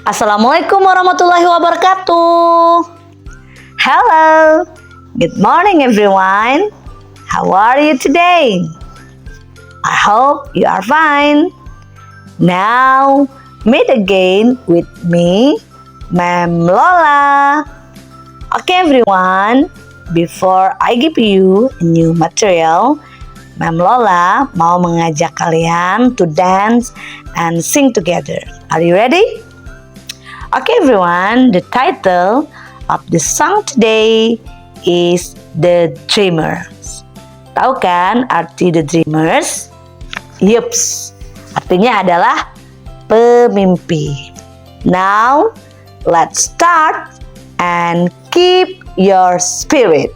Assalamualaikum warahmatullahi wabarakatuh. Hello, good morning everyone. How are you today? I hope you are fine. Now, meet again with me, Ma'am Lola. Okay everyone, before I give you a new material, Ma'am Lola mau mengajak kalian to dance and sing together. Are you ready? Okay everyone, the title of the song today is The Dreamers. Tahu kan arti The Dreamers? Yups, artinya adalah pemimpi. Now, let's start and keep your spirit.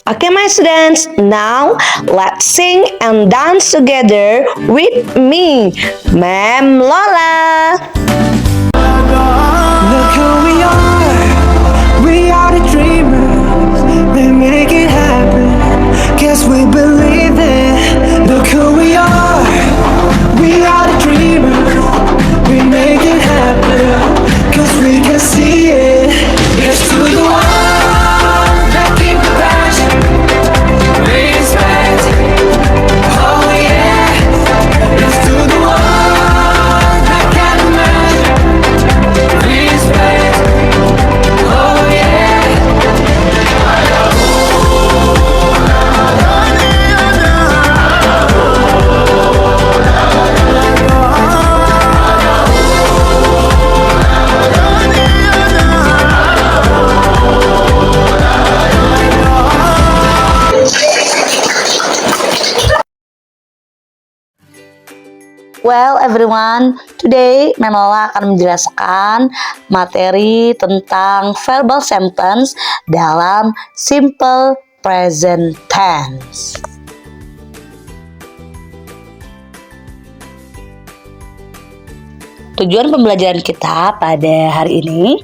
Okay, my students, now let's sing and dance together with me, Ma'am Lola. Look who we are the dreamers, we make it happen, guess we believe it. Look who we are the dreamers, we make it happen, cause we can see it. Here's to the one that keep the passion, respect, oh yeah. Here's to the one that can imagine, respect, oh yeah. Well everyone, today Ma'am Lola akan menjelaskan materi tentang verbal sentence dalam simple present tense. Tujuan pembelajaran kita pada hari ini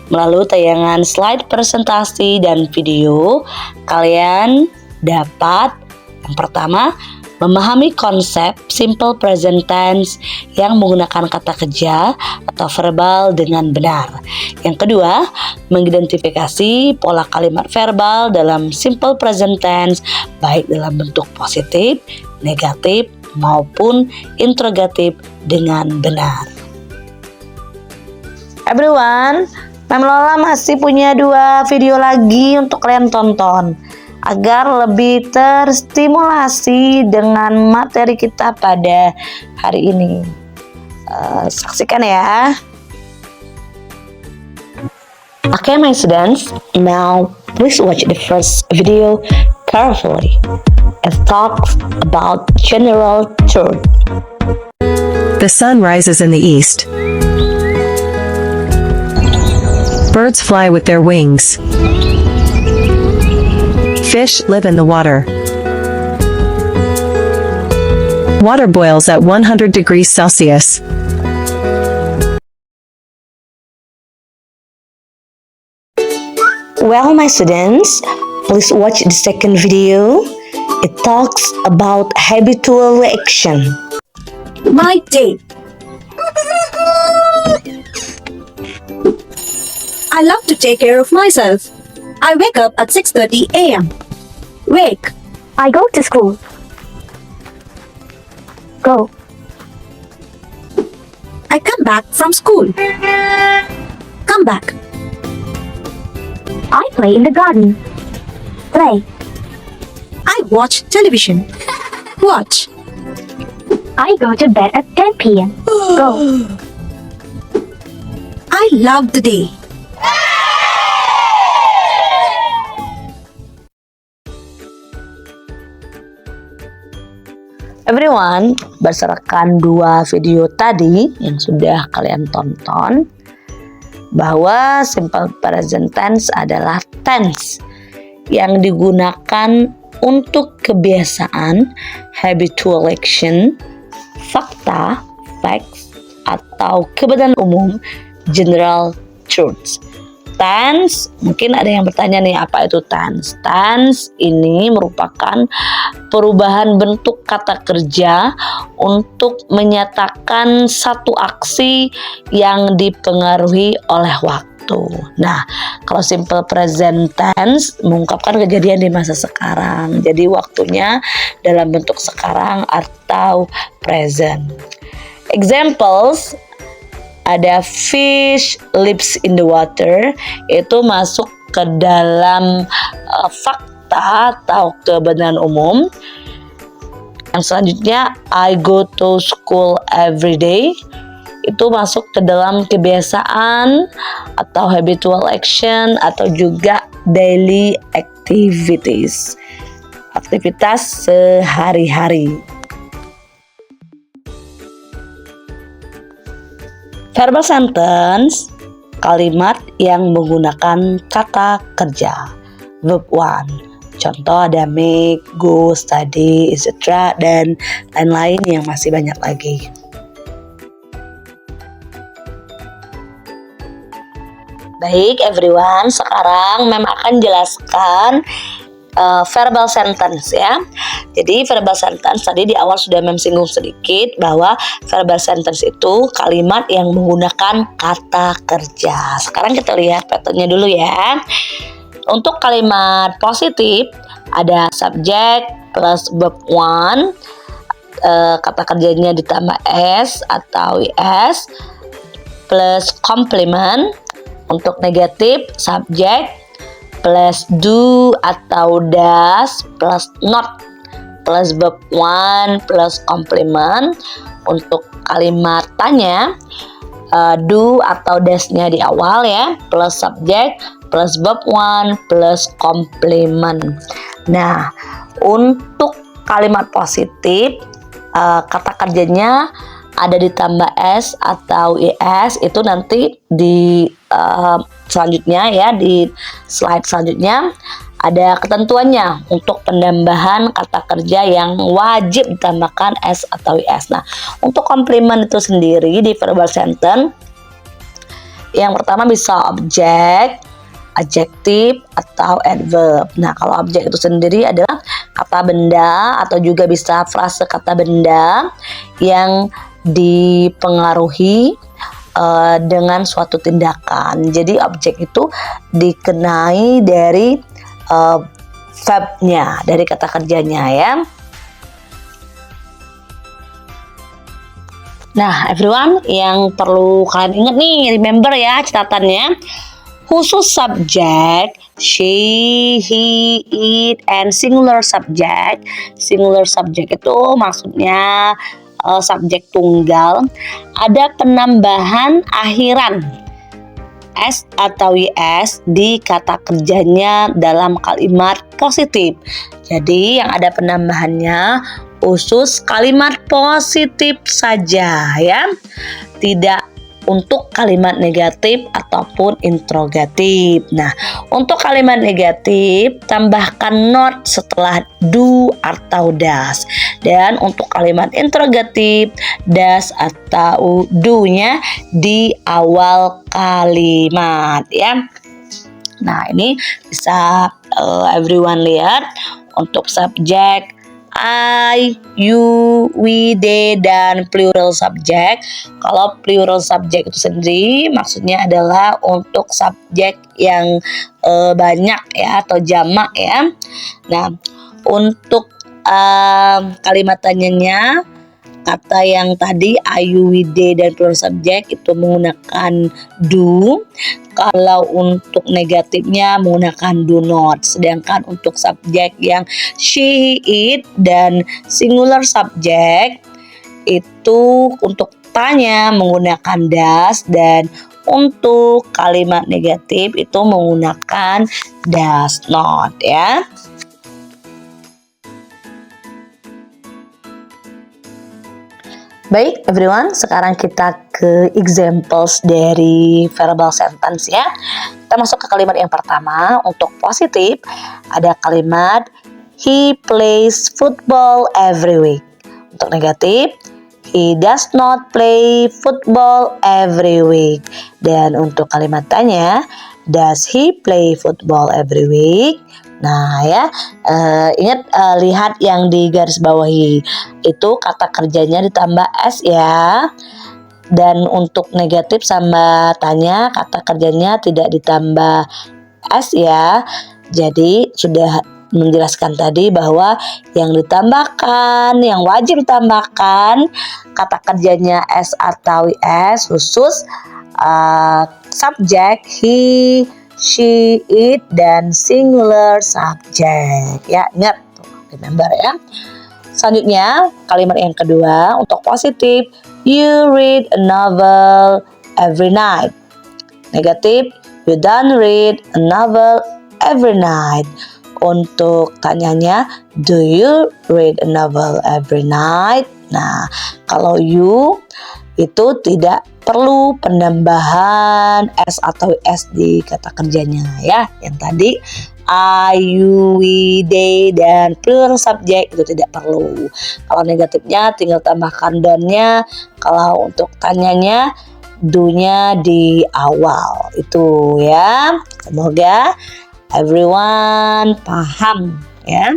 melalui tayangan slide presentasi dan video, kalian dapat yang pertama memahami konsep simple present tense yang menggunakan kata kerja atau verbal dengan benar. Yang kedua, mengidentifikasi pola kalimat verbal dalam simple present tense baik dalam bentuk positif, negatif, maupun interrogatif dengan benar. Everyone, Ma'am Lola masih punya 2 video lagi untuk kalian tonton agar lebih terstimulasi dengan materi kita pada hari ini. Saksikan ya. Okay, my students, now please watch the first video carefully. It talks about general truth. The sun rises in the east. Birds fly with their wings. Fish live in the water. Water boils at 100 degrees Celsius. Well, my students, please watch the second video. It talks about habitual reaction. My day. I love to take care of myself. I wake up at 6:30 a.m. Wake. I go to school. Go. I come back from school. Come back. I play in the garden. Play. I watch television. Watch. I go to bed at 10 p.m. Go. I love the day. Everyone, berdasarkan 2 video tadi yang sudah kalian tonton, bahwa simple present tense adalah tense yang digunakan untuk kebiasaan, habitual action, fakta, facts, atau kebenaran umum, general truths. Tense, mungkin ada yang bertanya nih, apa itu tense? Tense ini merupakan perubahan bentuk kata kerja untuk menyatakan satu aksi yang dipengaruhi oleh waktu. Nah, kalau simple present tense mengungkapkan kejadian di masa sekarang. Jadi waktunya dalam bentuk sekarang atau present. Examples, ada fish lives in the water, itu masuk ke dalam fakta atau kebenaran umum. Yang selanjutnya, I go to school every day, itu masuk ke dalam kebiasaan atau habitual action atau juga daily activities, aktivitas sehari-hari. Verbal sentence, kalimat yang menggunakan kata kerja. Verb 1. Contoh ada make, go, study, etc. dan lain-lain yang masih banyak lagi. Baik everyone, sekarang Mem akan jelaskan verbal sentence ya. Jadi verbal sentence tadi di awal sudah Mem singgung sedikit bahwa verbal sentence itu kalimat yang menggunakan kata kerja. Sekarang kita lihat patternnya dulu ya. Untuk kalimat positif ada subject plus verb 1, kata kerjanya ditambah s atau is plus complement. Untuk negatif subject plus do atau does plus not plus verb 1 plus complement. Untuk kalimat tanya, do atau does-nya di awal ya, plus subject plus verb 1 plus complement. Nah, untuk kalimat positif kata kerjanya ada ditambah s atau is, itu nanti di selanjutnya ya, di slide selanjutnya ada ketentuannya untuk penambahan kata kerja yang wajib ditambahkan s atau is. Nah, untuk complement itu sendiri di verbal sentence yang pertama bisa objek, adjektif atau adverb. Nah, kalau objek itu sendiri adalah kata benda atau juga bisa frase kata benda yang dipengaruhi dengan suatu tindakan. Jadi objek itu dikenai dari verbnya, dari kata kerjanya ya. Nah everyone, yang perlu kalian ingat nih, remember ya catatannya. Khusus subjek she, he, it, and singular subject. Singular subject itu maksudnya subjek tunggal, ada penambahan akhiran s atau is di kata kerjanya dalam kalimat positif. Jadi yang ada penambahannya khusus kalimat positif saja ya, tidak untuk kalimat negatif ataupun interrogatif. Nah, untuk kalimat negatif tambahkan not setelah do atau does. Dan untuk kalimat interrogatif does atau do-nya di awal kalimat ya. Nah, ini bisa everyone lihat untuk subjek I, you, we, they, dan plural subject. Kalau plural subject itu sendiri maksudnya adalah untuk subjek yang banyak ya atau jamak ya. Nah, untuk kalimat tanyanya, kata yang tadi I, you, we, they, dan plural subject itu menggunakan do. Kalau untuk negatifnya menggunakan do not. Sedangkan untuk subjek yang she, it, dan singular subject itu untuk tanya menggunakan does, dan untuk kalimat negatif itu menggunakan does not ya. Baik everyone, sekarang kita ke examples dari verbal sentence ya. Kita masuk ke kalimat yang pertama. Untuk positif ada kalimat he plays football every week. Untuk negatif, he does not play football every week. Dan untuk kalimat tanya, Does he play football every week? Nah ya, ingat lihat yang di garis bawahi itu kata kerjanya ditambah S ya. Dan untuk negatif sama tanya kata kerjanya tidak ditambah S ya. Jadi sudah menjelaskan tadi bahwa yang ditambahkan, yang wajib ditambahkan kata kerjanya S atau IS khusus subjek he, she, it, dan singular subject ya, ingat, remember ya. Selanjutnya kalimat yang kedua untuk positif, you read a novel every night. Negatif, you don't read a novel every night. Untuk tanyanya, do you read a novel every night? Nah, kalau you itu tidak perlu penambahan S atau S di kata kerjanya ya. Yang tadi I, you, we, they, dan plural subject itu tidak perlu. Kalau negatifnya tinggal tambahkan don't-nya. Kalau untuk tanyanya do-nya di awal itu ya. Semoga everyone paham ya.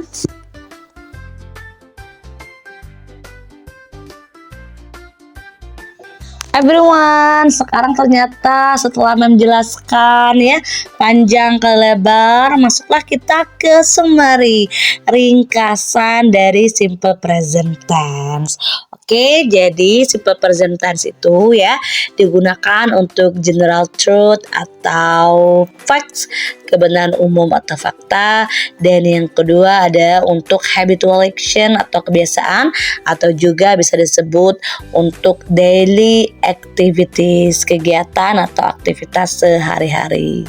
Everyone, sekarang ternyata setelah menjelaskan ya panjang ke lebar, masuklah kita ke summary, ringkasan dari simple present tense. Oke, jadi simple present tense itu ya digunakan untuk general truth atau facts, kebenaran umum atau fakta, dan yang kedua ada untuk habitual action atau kebiasaan, atau juga bisa disebut untuk daily activities, kegiatan atau aktivitas sehari-hari.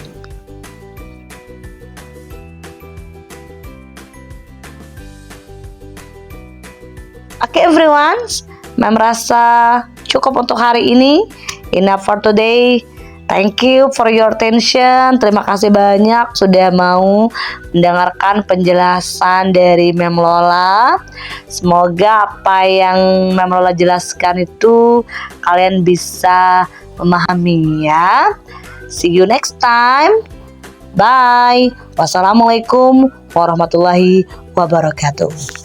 Oke everyone, Mem rasa cukup untuk hari ini. Enough for today. Thank you for your attention. Terima kasih banyak sudah mau mendengarkan penjelasan dari Mem Lola. Semoga apa yang Mem Lola jelaskan itu kalian bisa memahami ya. See you next time. Bye. Wassalamualaikum warahmatullahi wabarakatuh.